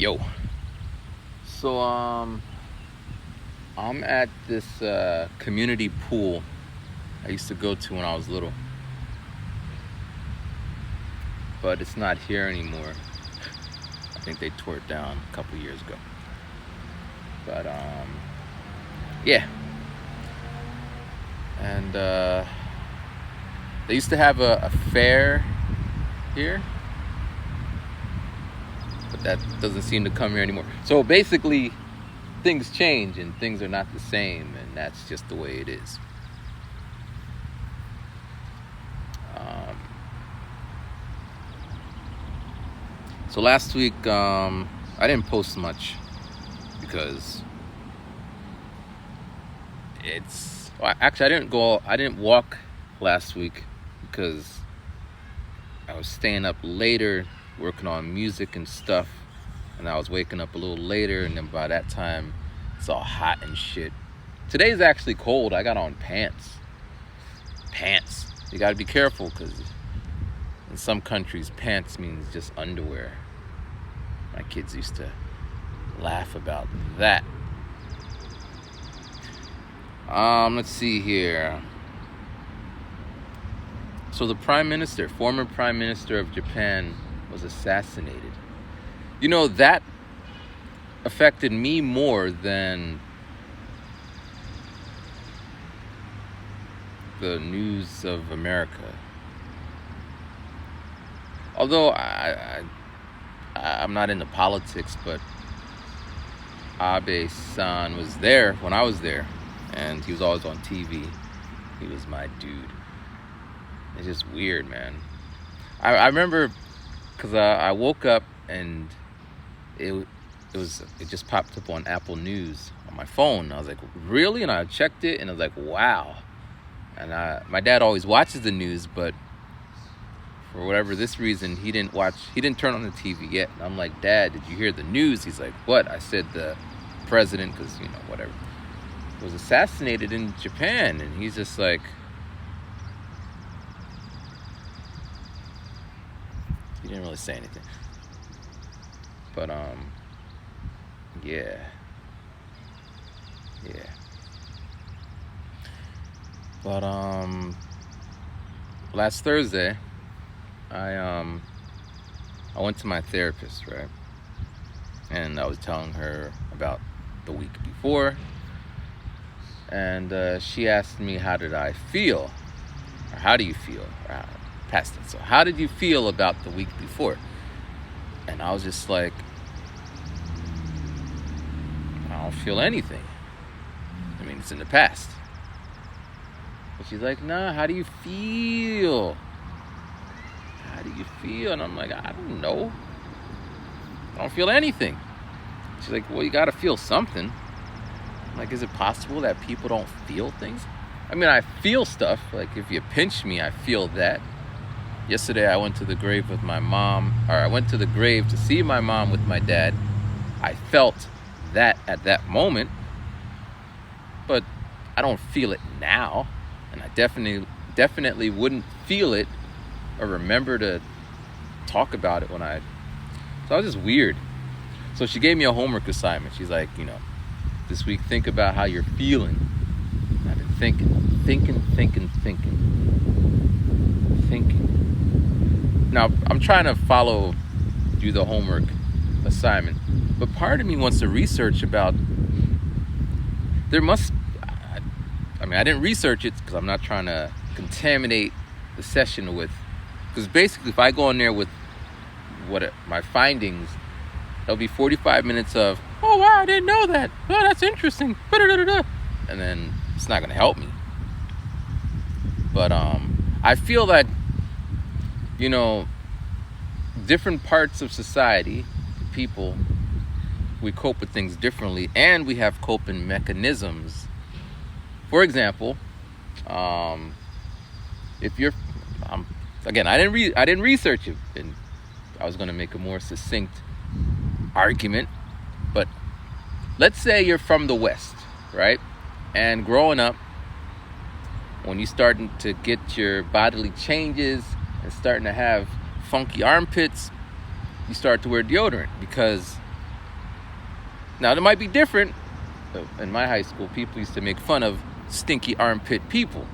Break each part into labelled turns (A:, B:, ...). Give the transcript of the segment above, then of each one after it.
A: Yo. So I'm at this community pool I used to go to when I was little. But it's not here anymore. I think they tore it down a couple years ago. But yeah. And they used to have a fair here. But that doesn't seem to come here anymore. So basically, things change and things are not the same, and that's just the way it is. So last week, I didn't post much because I didn't walk last week because I was staying up later working on music and stuff, and I was waking up a little later, and then by that time it's all hot and shit. Today's actually cold. I got on pants. You gotta be careful because in some countries pants means just underwear. My kids used to laugh about that. Let's see here. So the former prime minister of Japan was assassinated. You know, that affected me more than the news of America. Although I'm not into politics, but Abe-san was there when I was there, and he was always on TV. He was my dude. It's just weird, man. I remember because I woke up and it just popped up on Apple News on my phone. I was like, really? And I checked it, and I was like, wow. And my dad always watches the news, but for whatever this reason, he didn't turn on the TV yet. And I'm like, Dad, did you hear the news? He's like, what? I said the president, because, whatever, was assassinated in Japan. And he's just like, he didn't really say anything. But, yeah. But, last Thursday, I went to my therapist, right? And I was telling her about the week before. And she asked me, how did I feel? Or how do you feel? Past it. So how did you feel about the week before? And I was just like, I don't feel anything. I mean, it's in the past. But she's like, nah, how do you feel? How do you feel? And I'm like, I don't know. I don't feel anything. She's like, well, you got to feel something. I'm like, is it possible that people don't feel things? I mean, I feel stuff. Like, if you pinch me, I feel that. Yesterday, I went to the grave with my mom, or I went to the grave to see my mom with my dad. I felt that at that moment, but I don't feel it now. And I definitely wouldn't feel it or remember to talk about it so I was just weird. So she gave me a homework assignment. She's like, this week, think about how you're feeling. And I've been thinking. Now, I'm trying to do the homework assignment, but part of me wants to research about, I didn't research it because I'm not trying to contaminate the session because basically if I go in there with my findings, there'll be 45 minutes of, oh wow, I didn't know that. Oh, that's interesting. And then it's not going to help me. But I feel that, different parts of society, people, we cope with things differently, and we have coping mechanisms. For example, if you're, again, I didn't research it, and I was going to make a more succinct argument, but let's say you're from the West, right? And growing up, when you starting to get your bodily changes and starting to have funky armpits, you start to wear deodorant because Now, it might be different. In my high school, people used to make fun of stinky armpit people.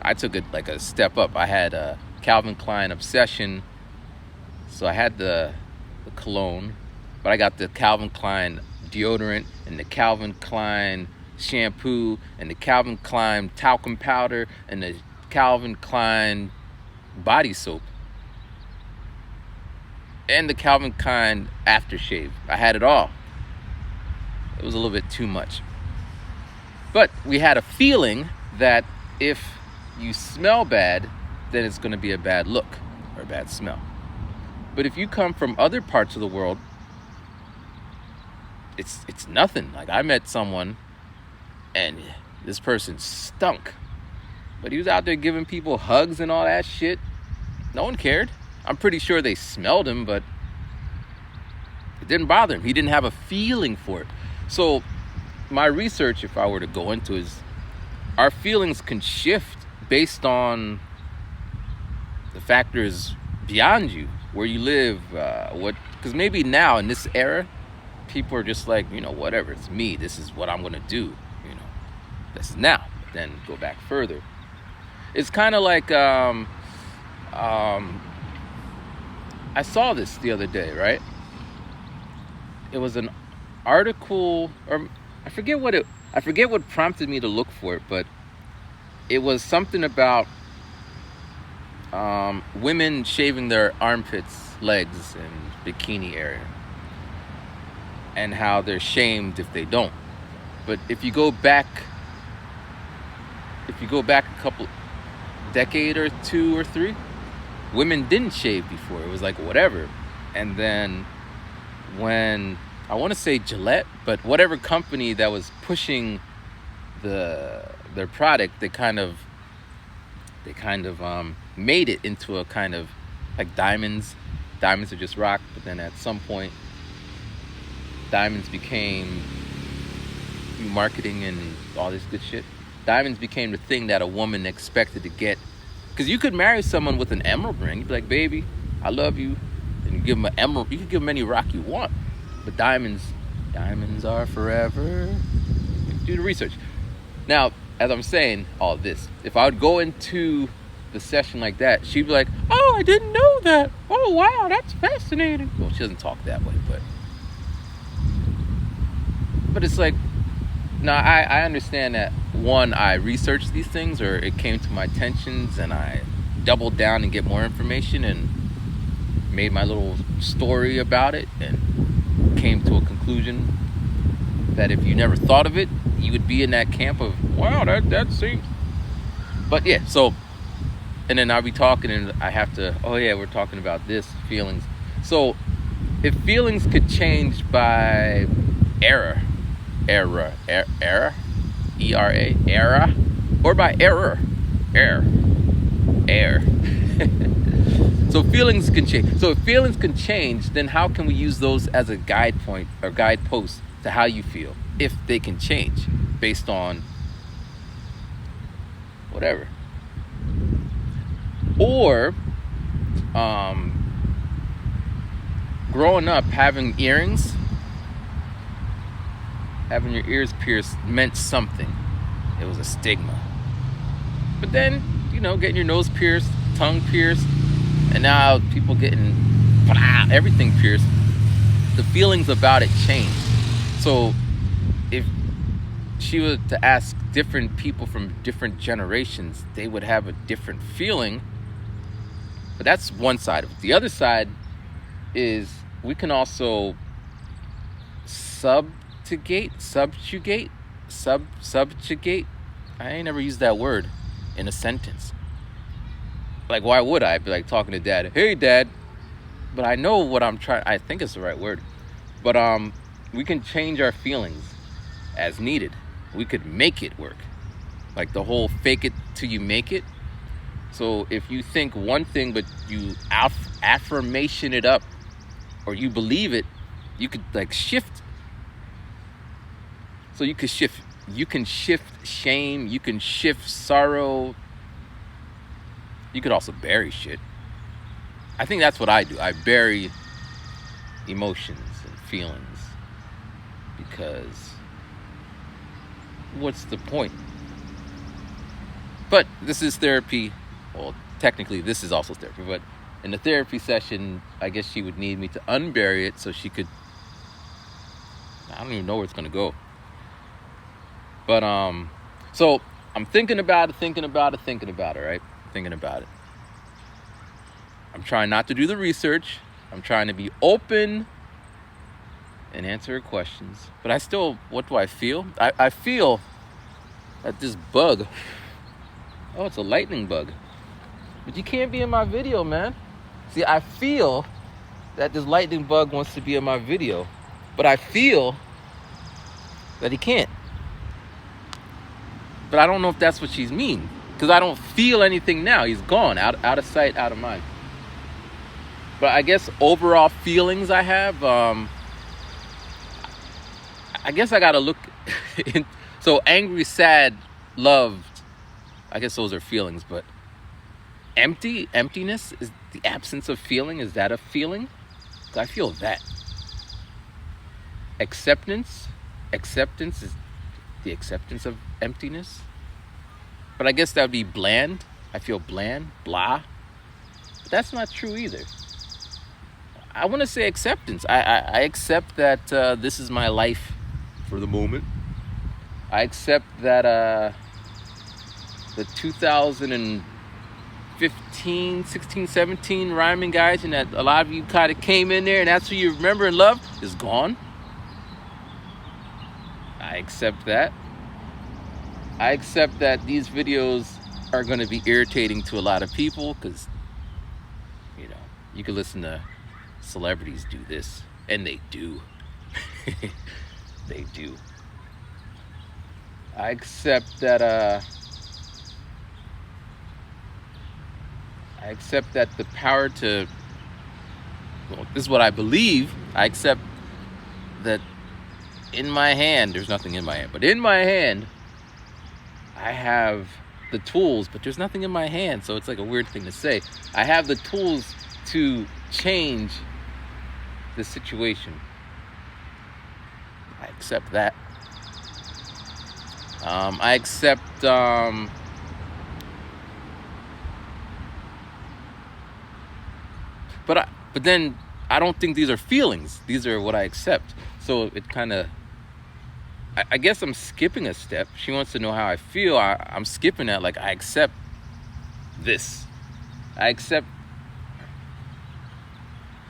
A: I took it like a step up. I had a Calvin Klein obsession. So I had the cologne, but I got the Calvin Klein deodorant and the Calvin Klein shampoo and the Calvin Klein talcum powder and the Calvin Klein body soap and the Calvin Klein aftershave. I had it all. It was a little bit too much. But we had a feeling that if you smell bad, then it's going to be a bad look or a bad smell. But if you come from other parts of the world, it's nothing. Like, I met someone and this person stunk, but he was out there giving people hugs and all that shit. No one cared. I'm pretty sure they smelled him, but it didn't bother him. He didn't have a feeling for it. So my research, if I were to go into, is our feelings can shift based on the factors beyond you, where you live, because maybe now in this era, people are just like, whatever, it's me, this is what I'm gonna do, this is now. But then go back further, it's kind of like I saw this the other day, right? It was an article, or I forget what prompted me to look for it, but it was something about women shaving their armpits, legs, and bikini area, and how they're shamed if they don't. But if you go back a couple decade or 2 or 3, women didn't shave before. It was like whatever. And then when, I want to say Gillette, but whatever company that was pushing their product, they kind of made it into a kind of like diamonds. Diamonds are just rock, but then at some point, diamonds became marketing and all this good shit. Diamonds became the thing that a woman expected to get. Because you could marry someone with an emerald ring. You'd be like, baby, I love you. And you give them an emerald. You could give them any rock you want. But diamonds are forever. Do the research. Now, as I'm saying all this, if I would go into the session like that, she'd be like, oh, I didn't know that. Oh, wow, that's fascinating. Well, she doesn't talk that way, but it's like, no, I understand that, one, I researched these things, or it came to my attentions and I doubled down and get more information and made my little story about it and came to a conclusion that if you never thought of it, you would be in that camp of, wow, that seems. But yeah, so, and then I'll be talking and I have to, oh yeah, we're talking about this, feelings. So if feelings could change by era, E-R-A, era, or by error, air. So feelings can change. So if feelings can change, then how can we use those as a guide point or guidepost to how you feel, if they can change based on whatever? Or growing up, having earrings, having your ears pierced meant something. It was a stigma. But then, getting your nose pierced, tongue pierced, and now people getting everything pierced, the feelings about it change. So if she were to ask different people from different generations, they would have a different feeling. But that's one side of it. The other side is we can also subjugate. I ain't never used that word in a sentence. Like, why would I be like talking to dad? Hey, dad. But I know what I'm trying. I think it's the right word. But we can change our feelings as needed. We could make it work. Like the whole fake it till you make it. So if you think one thing, but you affirmation it up, or you believe it, you could like shift. So you can shift shame, you can shift sorrow. You could also bury shit. I think that's what I do. I bury emotions and feelings. because what's the point? But this is therapy. Well, technically this is also therapy, but in the therapy session, I guess she would need me to unbury it so she could, I don't even know where it's going to go. But, so I'm thinking about it, right? Thinking about it. I'm trying not to do the research. I'm trying to be open and answer her questions. But I still, what do I feel? I feel that this bug, oh, it's a lightning bug. But you can't be in my video, man. See, I feel that this lightning bug wants to be in my video. But I feel that he can't. But I don't know if that's what she's mean. Because I don't feel anything now. He's gone, out of sight, out of mind. But I guess overall feelings I have, I guess I gotta look in, so angry, sad, loved, I guess those are feelings, but emptiness is the absence of feeling. Is that a feeling? 'Cause I feel that. Acceptance is the acceptance of emptiness. But I guess that would be bland. I feel bland, blah. But that's not true either. I want to say acceptance. I accept that this is my life for the moment. I accept that the 2015, 16, 17 rhyming guys, and that a lot of you kind of came in there and that's who you remember and love, is gone. I accept that. I accept that these videos are going to be irritating to a lot of people because, you know, you can listen to celebrities do this, and they do. They do. I accept that the power to, well, this is what I believe. I accept that in my hand, there's nothing in my hand, but in my hand, I have the tools, but there's nothing in my hand, so it's like a weird thing to say. I have the tools to change the situation. I accept that. I accept but then I don't think these are feelings. These are what I accept. So it kind of, I guess I'm skipping a step. She wants to know how I feel. I'm skipping that. Like, I accept this. I accept.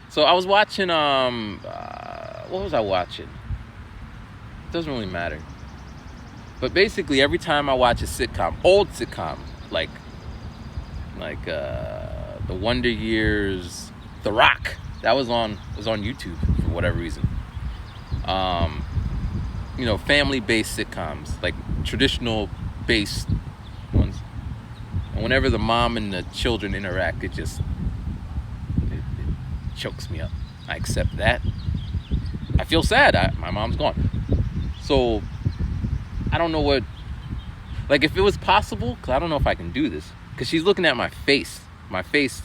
A: So I was watching, what was I watching? It doesn't really matter. But basically, every time I watch a sitcom, old sitcom, like The Wonder Years, The Rock, that was on YouTube for whatever reason. You know, family-based sitcoms, like traditional-based ones. And whenever the mom and the children interact, it chokes me up. I accept that. I feel sad. My mom's gone. So, I don't know what, like, if it was possible, because I don't know if I can do this, because she's looking at my face. My face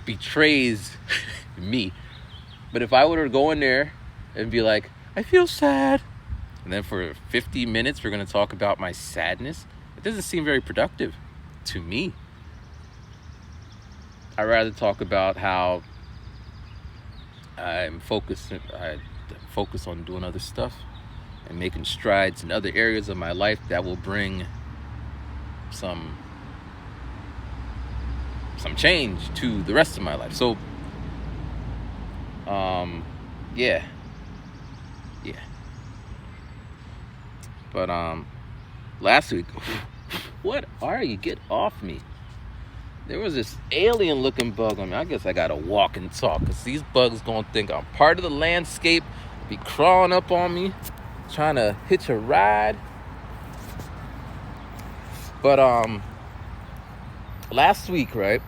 A: betrays me. But if I were to go in there and be like, I feel sad, and then for 50 minutes we're going to talk about my sadness, it doesn't seem very productive to me. I'd rather talk about how I focus on doing other stuff and making strides in other areas of my life that will bring some change to the rest of my life. So, yeah. But, last week, what are you? Get off me. There was this alien looking bug on me. I guess I gotta walk and talk, because these bugs gonna think I'm part of the landscape, be crawling up on me, trying to hitch a ride. But, last week, right?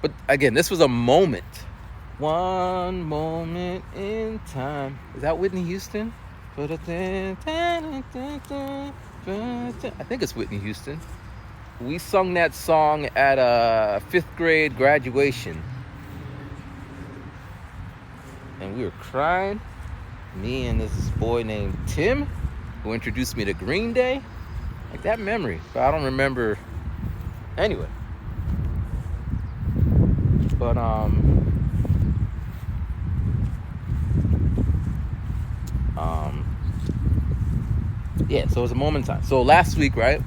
A: But again, this was a moment. One moment in time. Is that Whitney Houston? I think it's Whitney Houston. We sung that song at a 5th grade graduation. and we were crying. Me and this boy named Tim, who introduced me to Green Day. Like that memory, but I don't remember. Anyway, but yeah. So it was a moment in time. So last week, right?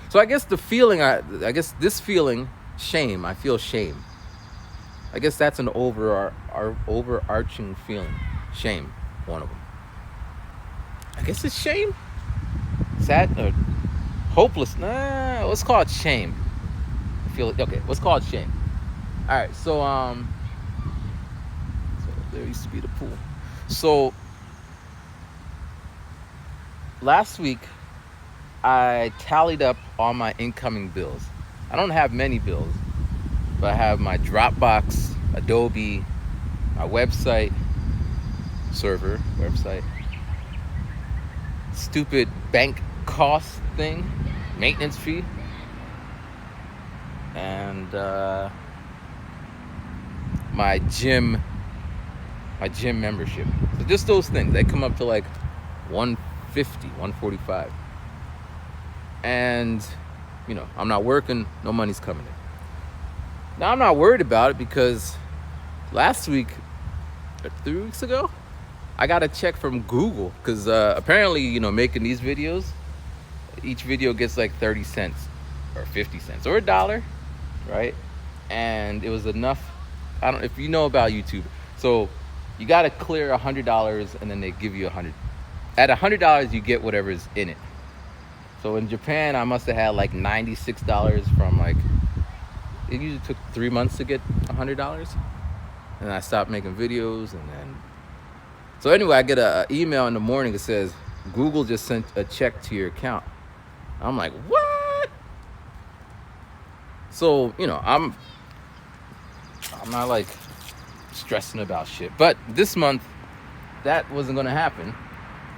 A: So I guess the feeling, I guess this feeling, shame. I feel shame. I guess that's an overarching feeling. Shame, one of them. I guess it's shame. Sad or hopeless. Nah, let's call it shame. I feel okay. Let's call it shame. All right. So there used to be the pool. So last week, I tallied up all my incoming bills. I don't have many bills, but I have my Dropbox, Adobe, my website, stupid bank cost thing, maintenance fee, and my gym membership. So just those things, they come up to like $150, $145. And, you know, I'm not working, no money's coming in. Now, I'm not worried about it because last week, or 3 weeks ago, I got a check from Google because apparently, you know, making these videos, each video gets like 30 cents or 50 cents or $1, right? And it was enough. I don't, if you know about YouTube. So you got to clear $100 and then they give you 100. At $100, you get whatever's in it. So in Japan, I must have had like $96 from like, it usually took 3 months to get $100. And I stopped making videos and then, so anyway, I get an email in the morning that says, Google just sent a check to your account. I'm like, what? So, you know, I'm not like stressing about shit. But this month, that wasn't going to happen.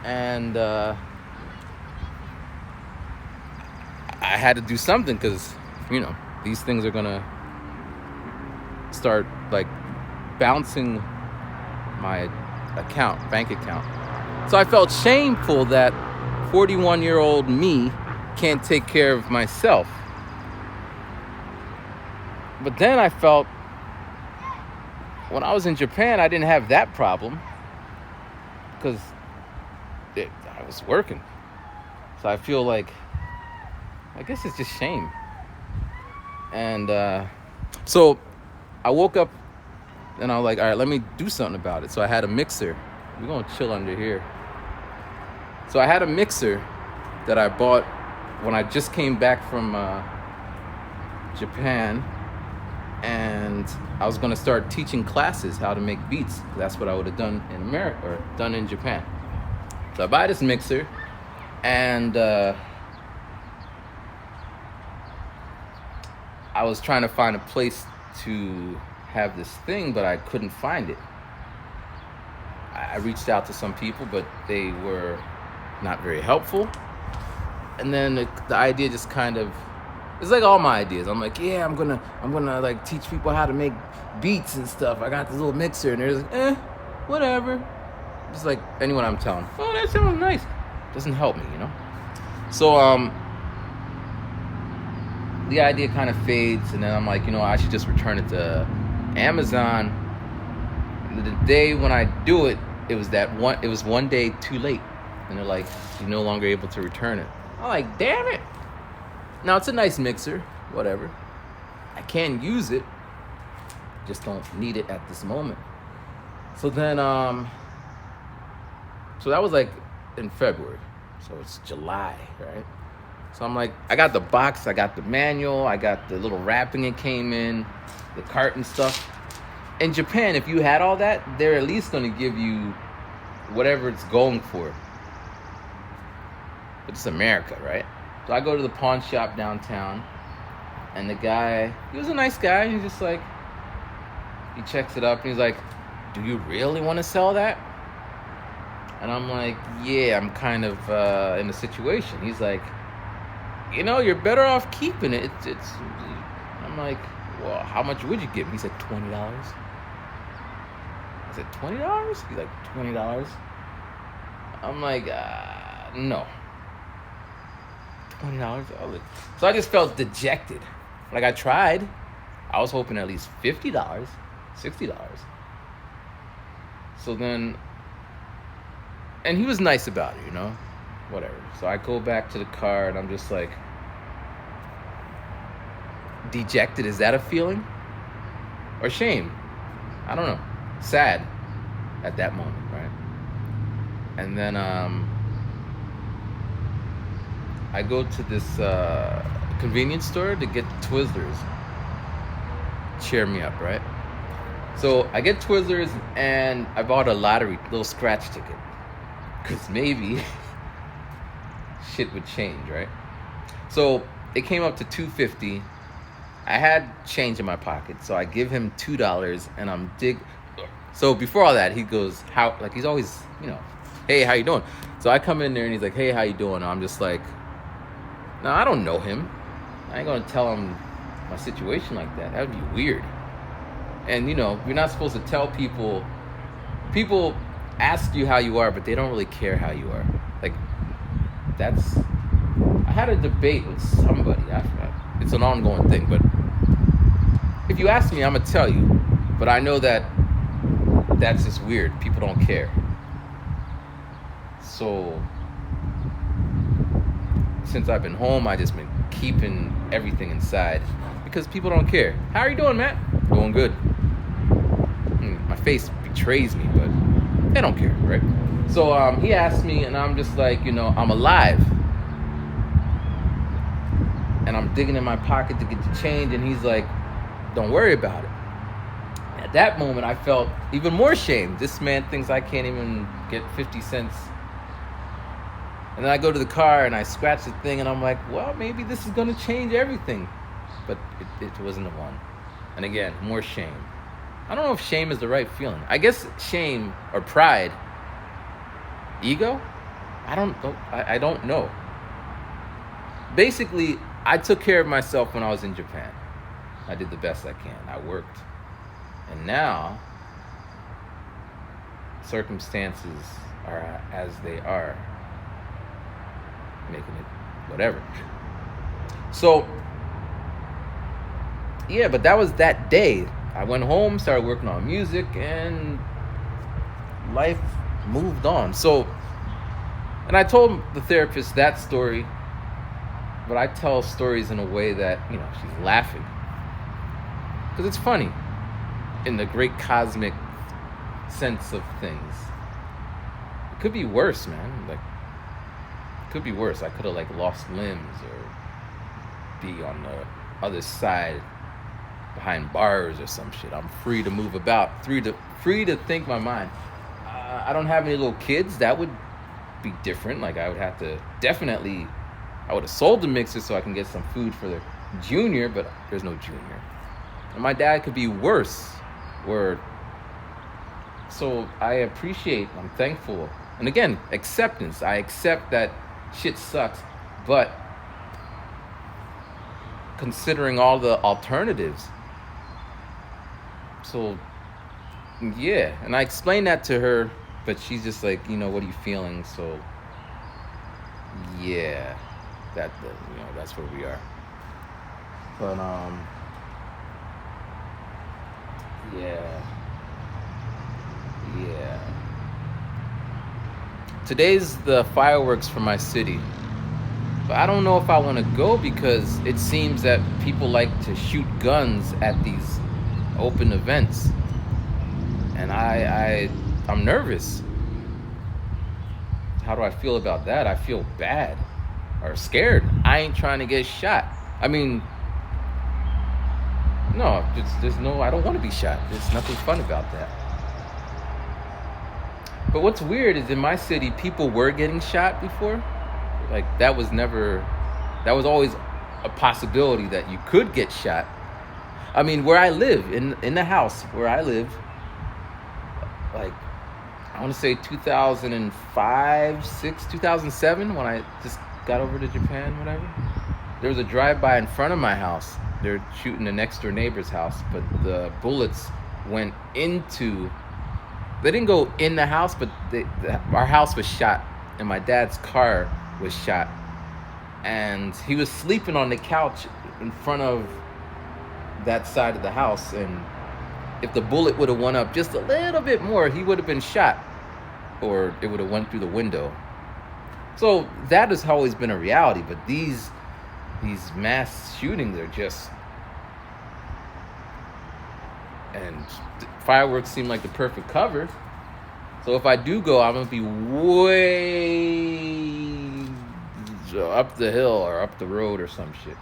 A: And I had to do something because, you know, these things are going to start like bouncing my bank account. So I felt shameful that 41-year-old me can't take care of myself. But then I felt when I was in Japan, I didn't have that problem because I was working. So I feel like, I guess it's just shame. And so I woke up and I was like, all right, let me do something about it. So I had a mixer. We're going to chill under here. So I had a mixer that I bought when I just came back from Japan. And I was going to start teaching classes how to make beats. That's what I would have done in America or done in Japan. So I buy this mixer and I was trying to find a place to have this thing, but I couldn't find it. I reached out to some people, but they were not very helpful. And then the idea just kind of, it's like all my ideas. I'm like, yeah, I'm gonna like teach people how to make beats and stuff. I got this little mixer, and they're like, whatever. Just like anyone I'm telling, oh, that sounds nice. Doesn't help me, you know. So the idea kind of fades, and then I'm like, you know, I should just return it to Amazon. And the day when I do it, it was one day too late, and they're like, you're no longer able to return it. I'm like, damn it. Now it's a nice mixer, whatever. I can use it, just don't need it at this moment. So then, so that was like in February. So it's July, right? So I'm like, I got the box, I got the manual, I got the little wrapping it came in, the carton stuff. In Japan, if you had all that, they're at least gonna give you whatever it's going for. But it's America, right? So I go to the pawn shop downtown, and the guy, he was a nice guy. He's just like, he checks it up, and he's like, do you really want to sell that? And I'm like, yeah, I'm kind of in a situation. He's like, you know, you're better off keeping it. I'm like, well, how much would you give me? He said, $20. I said, $20? He's like, $20? I'm like, no. $20? So I just felt dejected. Like, I tried. I was hoping at least $50, $60. So then, and he was nice about it, whatever. So I go back to the car and I'm just like, dejected, is that a feeling? Or shame? I don't know. Sad at that moment, right? And then I go to this convenience store to get Twizzlers. Cheer me up, right? So I get Twizzlers and I bought a lottery, little scratch ticket. Because maybe shit would change, right? So it came up to $2.50. I had change in my pocket, so I give him $2 and I'm So before all that, he goes, he's always, hey, how you doing? So I come in there and he's like, hey, how you doing? And I'm just like, no, I don't know him. I ain't gonna tell him my situation like that. That would be weird. And you're not supposed to tell people ask you how you are, but they don't really care how you are. Like, I had a debate with somebody. It's an ongoing thing, but if you ask me, I'm gonna tell you. But I know that's just weird. People don't care. So since I've been home, I just been keeping everything inside because people don't care. How are you doing, Matt? Doing good. My face betrays me, but they don't care, right? So he asked me, and I'm just like, I'm alive. And I'm digging in my pocket to get the change, and he's like, don't worry about it. At that moment, I felt even more shame. This man thinks I can't even get 50 cents. And then I go to the car, and I scratch the thing, and I'm like, well, maybe this is going to change everything. But it wasn't the one. And again, more shame. I don't know if shame is the right feeling. I guess shame or pride, ego, I don't know. Basically, I took care of myself when I was in Japan. I did the best I can. I worked. And now, circumstances are as they are, making it whatever. So, yeah, but that was that day. I went home, started working on music, and life moved on. So, and I told the therapist that story, but I tell stories in a way that, she's laughing. Because it's funny in the great cosmic sense of things. It could be worse, man. Like, it could be worse. I could have, lost limbs or be on the other side behind bars or some shit. I'm free to move about, free to think my mind. I don't have any little kids. That would be different. Like, I would have to I would have sold the mixer so I can get some food for the junior, but there's no junior. And my dad could be worse. So I'm thankful. And again, acceptance. I accept that shit sucks, but considering all the alternatives. So, yeah. And I explained that to her, but she's just like, what are you feeling? So, yeah, that's where we are. But, yeah. Today's the fireworks for my city. But I don't know if I want to go because it seems that people like to shoot guns at these open events. And I'm nervous. How do I feel about that? I feel bad or scared. I ain't trying to get shot. I mean, no, I don't want to be shot. There's nothing fun about that. But what's weird is in my city, people were getting shot before. Like, that was always a possibility that you could get shot. I mean, where I live, in the house where I live, like, I want to say 2005, 6, 2007, when I just got over to Japan, whatever. There was a drive-by in front of my house, they're shooting the next door neighbor's house, but the bullets went into. They didn't go in the house, but our house was shot, and my dad's car was shot, and he was sleeping on the couch in front of that side of the house, and if the bullet would have went up just a little bit more, he would have been shot, or it would have went through the window. So that has always been a reality, but these mass shootings are just, and fireworks seem like the perfect cover. So if I do go, I'm gonna be way up the hill or up the road or some shit.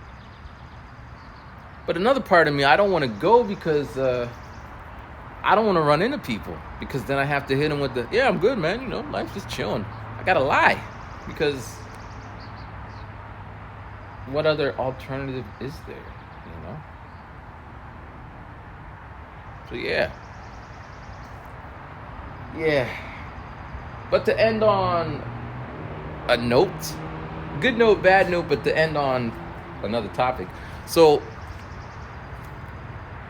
A: But another part of me, I don't want to go because I don't want to run into people, because then I have to hit them with the, yeah, I'm good, man, you know, life's just chilling. I gotta lie, because what other alternative is there, you know? So yeah. But to end on a note, good note, bad note, but to end on another topic. So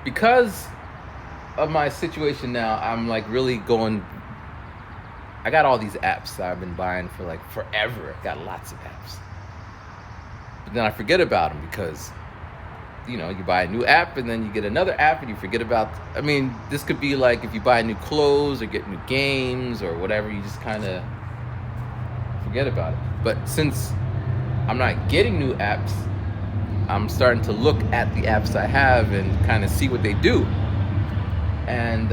A: because of my situation now, I'm like really going, I got all these apps that I've been buying for like forever. I got lots of apps. But then I forget about them because, you know, you buy a new app and then you get another app and you forget about, I mean, this could be like if you buy new clothes or get new games or whatever, you just kind of forget about it. But since I'm not getting new apps, I'm starting to look at the apps I have and kind of see what they do. And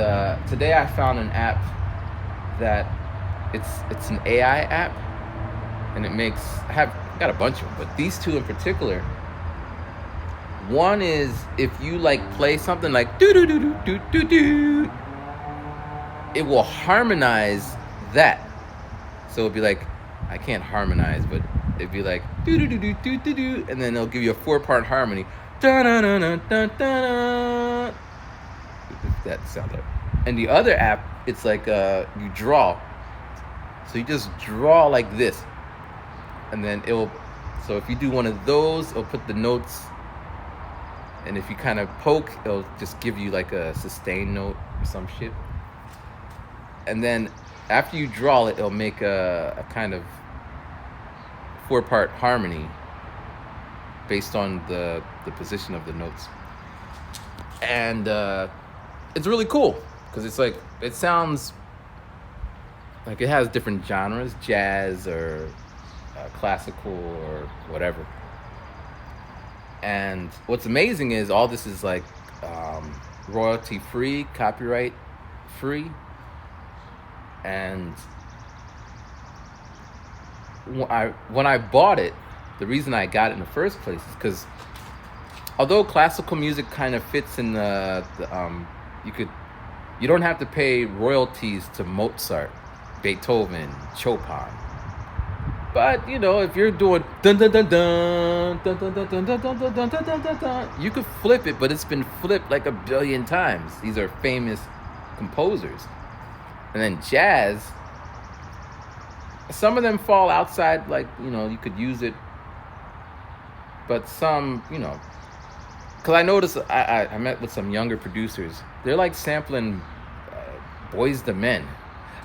A: today I found an app that it's an AI app, and it makes, I got a bunch of them, but these two in particular. One is if you like play something like do do do do do do do, it will harmonize that. So it'll be like, I can't harmonize, but it'd be like do do do do do do do, and then it'll give you a 4-part harmony. Da da da da da da. That sounds like. And the other app, it's like you draw. So you just draw like this, and then it'll. So if you do one of those, it'll put the notes. And if you kind of poke, it'll just give you like a sustained note or some shit. And then after you draw it, it'll make a kind of 4-part harmony based on the position of the notes. And it's really cool because it's like, it sounds like it has different genres, jazz or classical or whatever. And what's amazing is all this is like royalty free, copyright free. And when I bought it, the reason I got it in the first place is because although classical music kind of fits in you don't have to pay royalties to Mozart, Beethoven, Chopin. But you know, if you're doing dun dun dun dun dun dun dun dun dun dun dun dun dun dun dun, you could flip it, but it's been flipped like 1 billion times. These are famous composers. And then jazz, some of them fall outside, like, you know, you could use it, but some, you know, because I noticed I met with some younger producers. They're like sampling Boys II Men.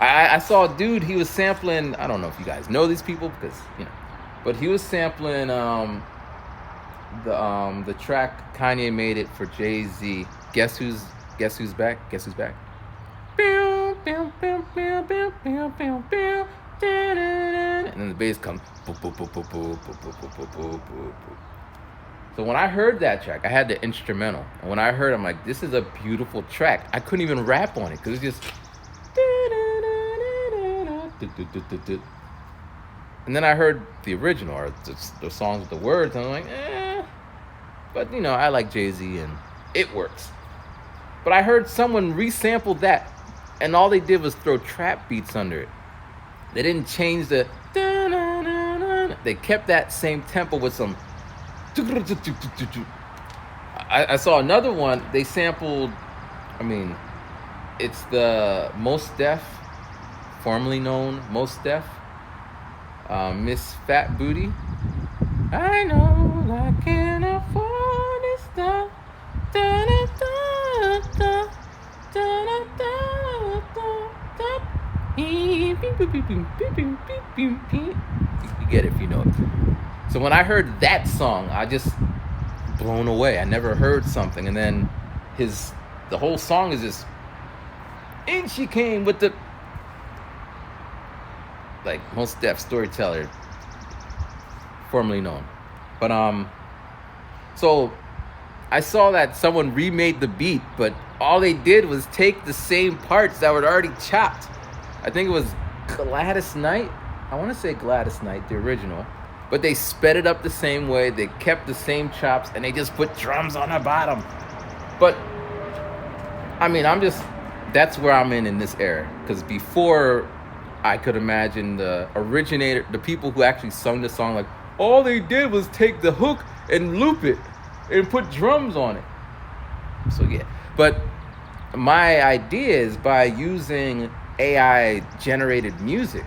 A: I saw a dude, he was sampling, I don't know if you guys know these people because, you know, but he was sampling the track Kanye made it for Jay-Z. Guess who's back? Guess who's back? And then the bass comes. So when I heard that track, I had the instrumental, and when I heard, I'm like, this is a beautiful track. I couldn't even rap on it because it's just. And then I heard the original, or the songs with the words, and I'm like, But, you know, I like Jay-Z, and it works. But I heard someone resample that, and all they did was throw trap beats under it. They didn't change the... They kept that same tempo with some... I saw another one, they sampled... I mean, it's the Mos Def, formerly known Mos Def, Miss Fat Booty. I know I can't afford this stuff. You get it if you know it. So when I heard that song, I just blown away. I never heard something. And then the whole song is just, and she came with the, like, most deaf storyteller formerly known. But so I saw that someone remade the beat, but all they did was take the same parts that were already chopped. I think it was Gladys Knight. I want to say Gladys Knight, the original. But they sped it up the same way. They kept the same chops, and they just put drums on the bottom. But, I mean, that's where I'm in this era. Because before, I could imagine the originator, the people who actually sung the song, like, all they did was take the hook and loop it and put drums on it. So, yeah. But my idea is by using AI-generated music,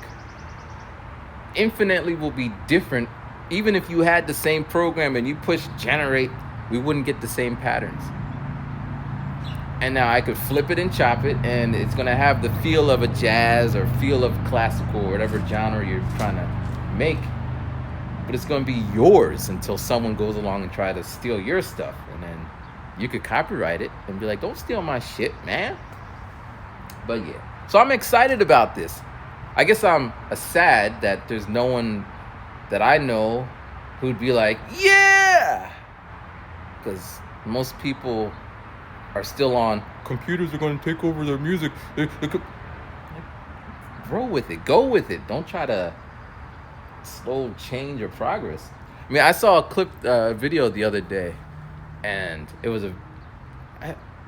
A: infinitely will be different. Even if you had the same program and you push generate, we wouldn't get the same patterns. And now I could flip it and chop it, and it's going to have the feel of a jazz or feel of classical or whatever genre you're trying to make. But it's going to be yours until someone goes along and try to steal your stuff. And then you could copyright it and be like, don't steal my shit, man. But yeah. So I'm excited about this. I guess I'm sad that there's no one that I know who'd be like, yeah! Because most people are still on, computers are going to take over their music. Grow with it. Go with it. Don't try to slow change or progress. I mean, I saw a video the other day, and it was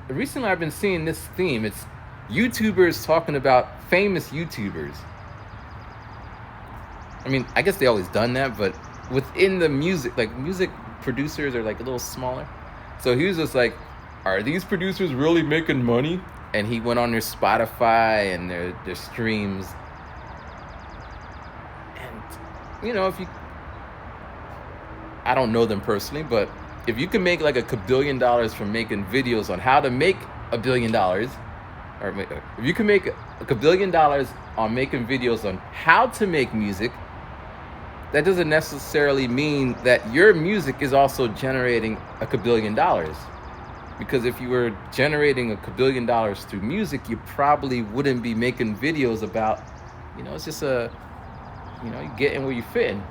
A: recently I've been seeing this theme. It's YouTubers talking about famous YouTubers. I mean, I guess they always done that, but within the music, like, music producers are like a little smaller. So he was just like, are these producers really making money? And he went on their Spotify and their streams. And, you know, I don't know them personally, but if you can make like $1 billion from making videos on how to make $1 billion, or if you can make $1 billion on making videos on how to make music, that doesn't necessarily mean that your music is also generating $1 billion. Because if you were generating $1 billion through music, you probably wouldn't be making videos about, you know, it's just you getting where you fit in.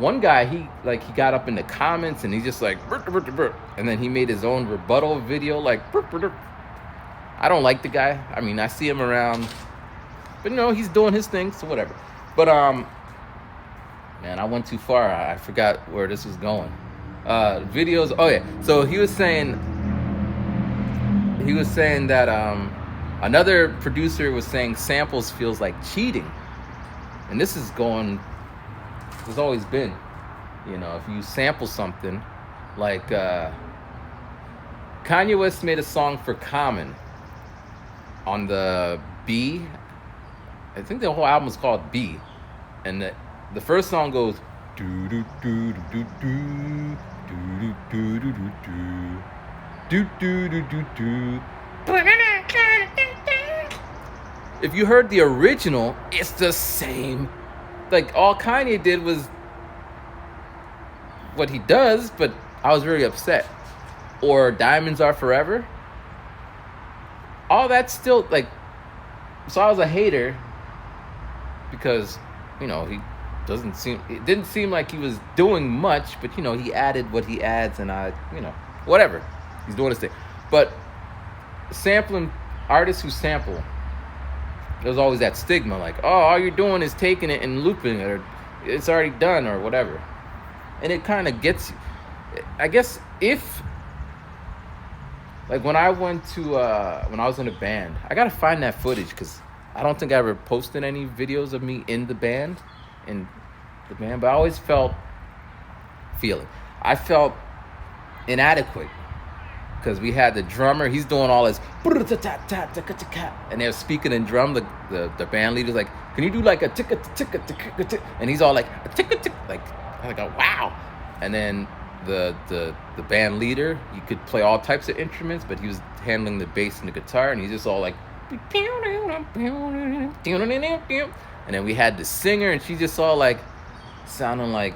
A: One guy, he got up in the comments and he just like, and then he made his own rebuttal video, like, I don't like the guy. I mean, I see him around, but, you know, he's doing his thing, so whatever. But, man, I went too far. I forgot where this was going. Videos. Oh yeah. So he was saying that another producer was saying samples feels like cheating, and this is going. There's always been, you know, if you sample something, like Kanye West made a song for Common on the B. I think the whole album is called B, and the first song goes do do do do do do do do do do do do do do. If you heard the original, it's the same. Like, all Kanye did was what he does, but I was very upset. Or Diamonds Are Forever. All that's still, like, so I was a hater because, you know, it didn't seem like he was doing much, but, you know, he added what he adds, and whatever. He's doing his thing. But sampling, artists who sample, there's always that stigma, like, oh, all you're doing is taking it and looping it, or it's already done, or whatever. And it kind of gets you. I guess like, when I went to, when I was in a band, I gotta find that footage, because I don't think I ever posted any videos of me in the band, but I always felt inadequate, because we had the drummer, he's doing all this, and they're speaking in drum, the band leader's like, can you do like a ticka ticka ticka ticka, and he's all like, a ticka ticka, like, I go, wow. And then the band leader, he could play all types of instruments, but he was handling the bass and the guitar, and he's just all like, And then we had the singer, and she just all like sounding like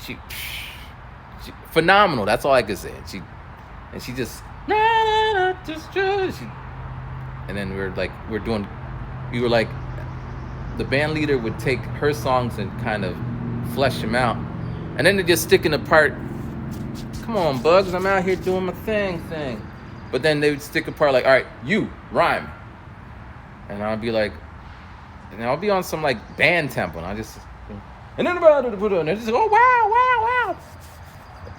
A: she phenomenal. That's all I could say. And she just and then we were like the band leader would take her songs and kind of flesh them out, and then they just stick in the part. Come on, Bugs, I'm out here doing my thing. But then they would stick a part like, all right, you rhyme, and I'll be like, and I'll be on some like band tempo, and I just, and then they're just oh wow.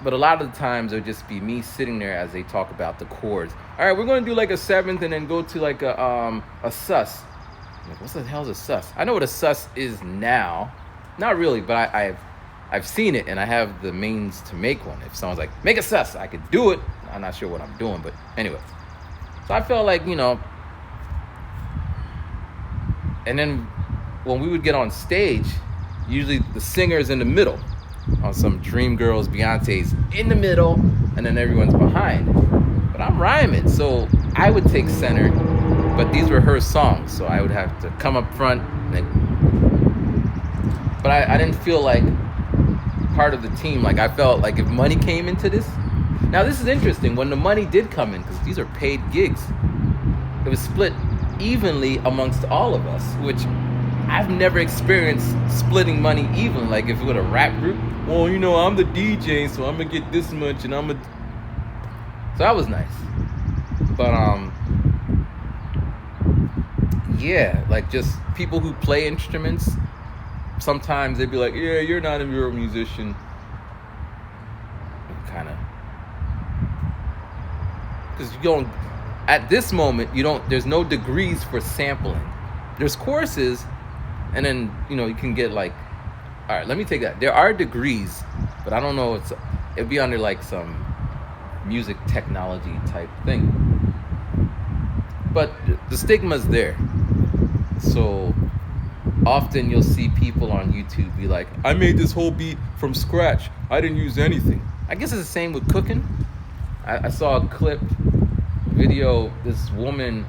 A: But a lot of the times it would just be me sitting there as they talk about the chords. All right, we're going to do like a seventh and then go to like a sus. I'm like, what the hell is a sus? I know what a sus is now. Not really, but I've seen it, and I have the means to make one. If someone's like, make a sus, I could do it. I'm not sure what I'm doing, but anyway. So I felt like, and then when we would get on stage, usually the singer's in the middle. On some Dreamgirls, Beyonce's in the middle, and then everyone's behind. But I'm rhyming, so I would take center, but these were her songs, so I would have to come up front. But I didn't feel like part of the team. Like I felt like if money came into this. Now this is interesting. When the money did come in, because these are paid gigs, it was split evenly amongst all of us, which I've never experienced splitting money even. Like if it was a rap group, well, I'm the DJ, so I'm gonna get this much, and so that was nice. But yeah, like just people who play instruments, sometimes they'd be like, yeah, you're not a real musician. Kind of, because at this moment, there's no degrees for sampling. There's courses, and then, you can get like, all right, let me take that. There are degrees, but I don't know, it'd be under like some music technology type thing. But the stigma's there. So often you'll see people on YouTube be like, I made this whole beat from scratch. I didn't use anything. I guess it's the same with cooking. I saw a video, this woman,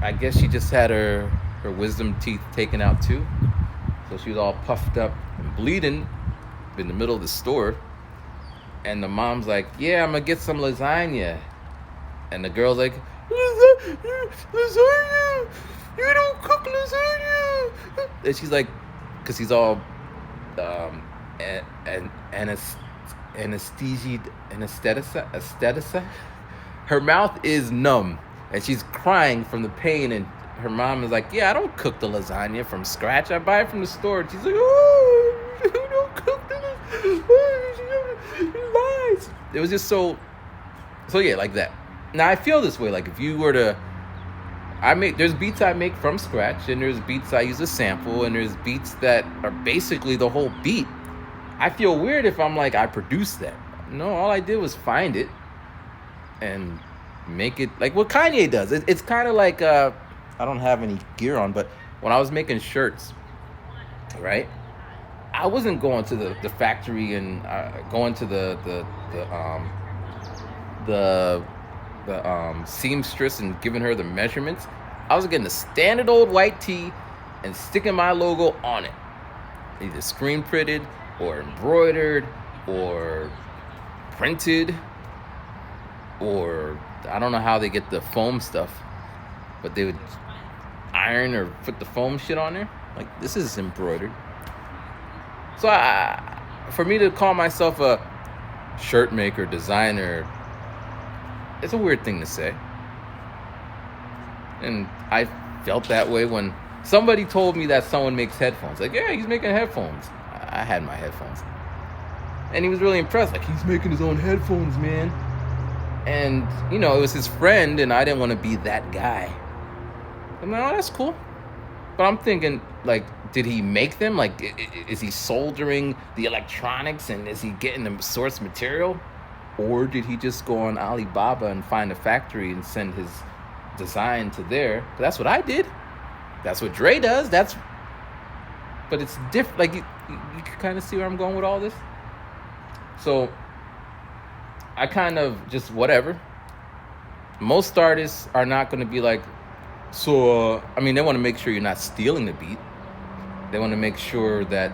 A: I guess she just had her wisdom teeth taken out too. So she was all puffed up and bleeding in the middle of the store. And the mom's like, yeah, I'm gonna get some lasagna. And the girl's like, lasagna? You don't cook lasagna. And she's like, because he's all anesthetic. Her mouth is numb, and she's crying from the pain. And her mom is like, yeah, I don't cook the lasagna from scratch. I buy it from the store. And she's like, oh, you don't cook the lasagna. It was just so yeah, like that. Now I feel this way. Like if you were to, there's beats I make from scratch, and there's beats I use a sample, and there's beats that are basically the whole beat. I feel weird if I'm like, I produced that. No, all I did was find it and make it like what Kanye does. It's kind of like, I don't have any gear on, but when I was making shirts, right? I wasn't going to the factory and going to the seamstress and giving her the measurements. I was getting a standard old white tee and sticking my logo on it, either screen printed or embroidered or printed, or I don't know how they get the foam stuff, but they would iron or put the foam shit on there. Like, this is embroidered. So for me to call myself a shirt maker, designer, it's a weird thing to say. And I felt that way when somebody told me that someone makes headphones. Like, yeah, he's making headphones. I had my headphones. And he was really impressed. Like, he's making his own headphones, man. And, it was his friend, and I didn't want to be that guy. I'm like, oh, that's cool. But I'm thinking, like, did he make them? Like, is he soldering the electronics, and is he getting the source material? Or did he just go on Alibaba and find a factory and send his design to there? That's what I did. That's what Dre does. But it's different. Like, you can kind of see where I'm going with all this. So I kind of just whatever. most artists are not going to be like, so, I mean, they want to make sure you're not stealing the beat. They want to make sure that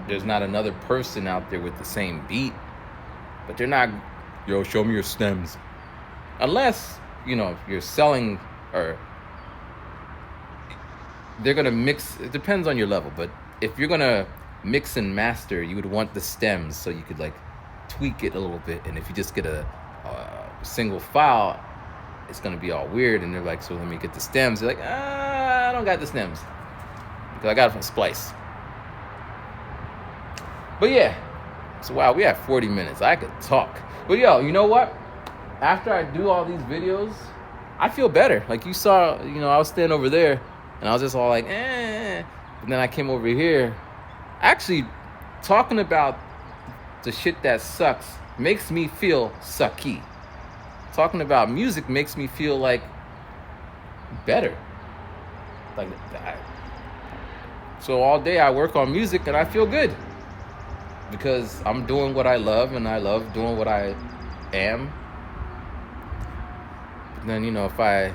A: there's not another person out there with the same beat. But they're not, yo, show me your stems. Unless, you're selling, or they're going to mix. It depends on your level. But if you're going to mix and master, you would want the stems so you could like tweak it a little bit. And if you just get a single file, it's going to be all weird. And they're like, so let me get the stems. They're like, I don't got the stems because I got it from Splice. But yeah, so wow, we have 40 minutes. I could talk. But yo, you know what? After I do all these videos, I feel better. Like you saw, I was standing over there and I was just all like, And then I came over here. Actually, talking about the shit that sucks makes me feel sucky. Talking about music makes me feel like better. Like so all day I work on music and I feel good. Because I'm doing what I love and I love doing what I am. But then, if I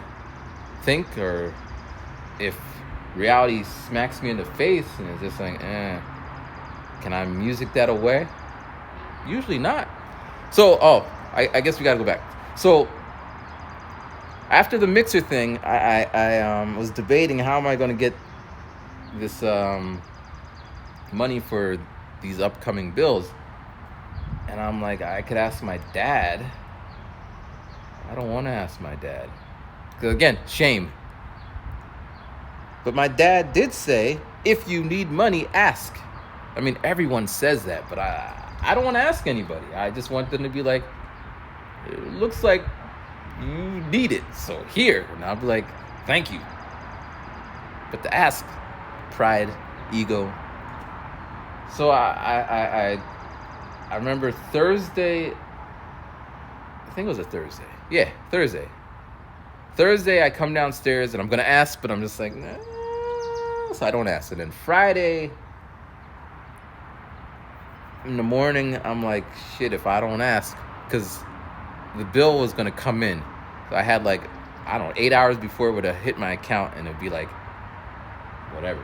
A: think, or if reality smacks me in the face and it's just like, can I music that away? Usually not. So, I guess we gotta go back. So, after the mixer thing, I was debating how am I gonna get this money for these upcoming bills. And I'm like, I could ask my dad. I don't want to ask my dad. Because again, shame. But my dad did say, if you need money, ask. I mean, everyone says that, but I don't want to ask anybody. I just want them to be like, it looks like you need it, so here. And I'll be like, thank you. But to ask, pride, ego. So I remember Thursday, I think it was a Thursday. Yeah, Thursday. Thursday I come downstairs and I'm going to ask, but I'm just like, nah, so I don't ask. And then Friday in the morning, I'm like, shit, if I don't ask, because the bill was going to come in. So I had 8 hours before it would have hit my account and it'd be like, whatever.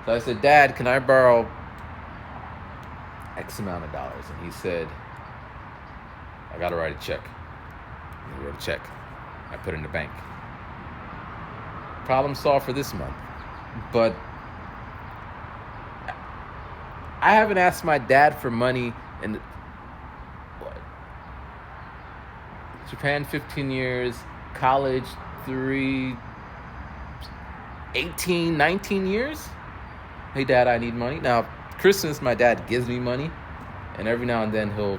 A: So I said, Dad, can I borrow X amount of dollars? And he said, I gotta write a check. And he wrote a check. I put it in the bank. Problem solved for this month. But I haven't asked my dad for money in Japan 15 years, college 18, 19 years. Hey Dad, I need money. Now Christmas, my dad gives me money, and every now and then he'll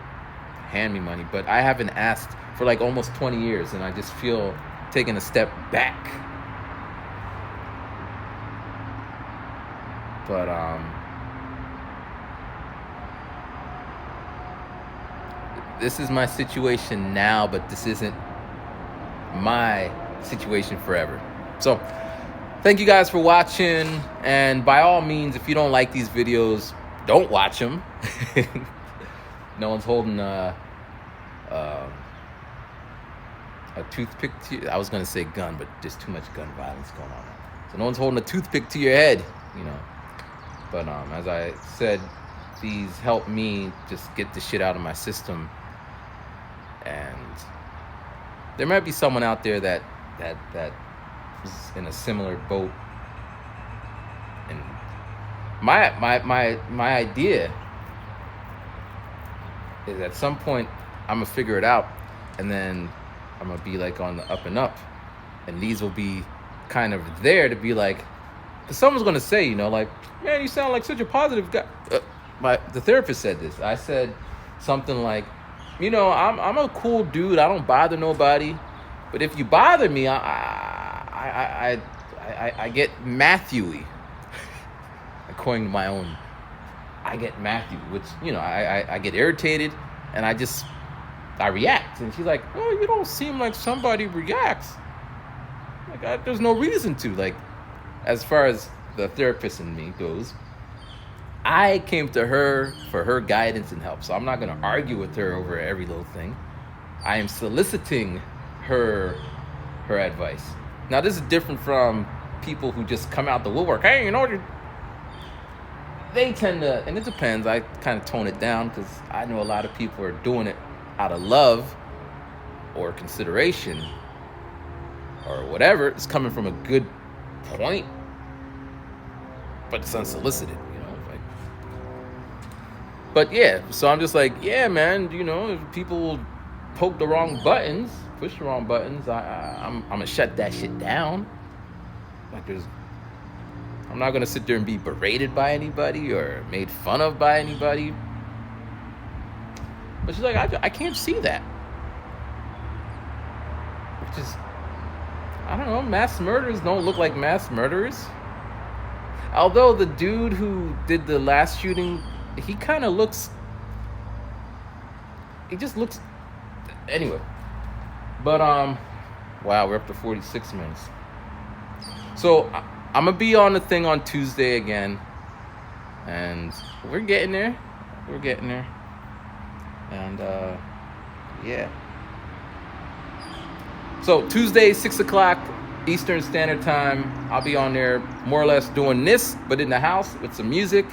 A: hand me money, but I haven't asked for almost 20 years, and I just feel taking a step back. But this is my situation now, but this isn't my situation forever. So thank you guys for watching, and by all means, if you don't like these videos, don't watch them. No one's holding a toothpick to I was going to say gun, but there's too much gun violence going on. So no one's holding a toothpick to your head, But as I said, these help me just get the shit out of my system. And there might be someone out there that is in a similar boat. And my idea is at some point I'm gonna figure it out, and then I'm gonna be on the up and up, and these will be kind of there to be because someone's gonna say, man, you sound like such a positive guy. The therapist said this. I said something like, I'm a cool dude. I don't bother nobody, but if you bother me, I get Matthewy. According to my own, I get Matthew, which I get irritated, and I react. And she's like, "Oh, you don't seem like somebody reacts. There's no reason to." As far as the therapist and me goes, I came to her for her guidance and help. So I'm not going to argue with her over every little thing. I am soliciting her her advice. Now, this is different from people who just come out the woodwork. Hey, you know, they tend to, and it depends. I kind of tone it down because I know a lot of people are doing it out of love or consideration or whatever. It's coming from a good point, but it's unsolicited, you know. Like, but yeah, so I'm just like, yeah, man, you know, if people poke the wrong buttons, push the wrong buttons, I'm gonna shut that shit down. Like, I'm not gonna sit there and be berated by anybody or made fun of by anybody. But she's like, I can't see that. Which is, I don't know, mass murderers don't look like mass murderers. Although the dude who did the last shooting, he kind of looks, he just looks, anyway. But, wow, we're up to 46 minutes. So, I'm going to be on the thing on Tuesday again. And we're getting there. We're getting there. And, yeah. So, Tuesday, 6 o'clock Eastern Standard Time. I'll be on there more or less doing this, but in the house with some music.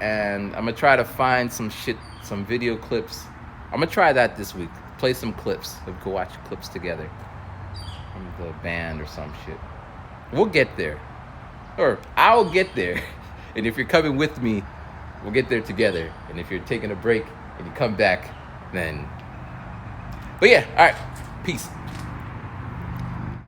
A: And I'm going to try to find some shit, some video clips. I'm going to try that this week. Play some clips. We can watch clips together from the band or some shit. We'll get there. Or I'll get there. And if you're coming with me, we'll get there together. And if you're taking a break and you come back, then... But yeah, all right. Peace.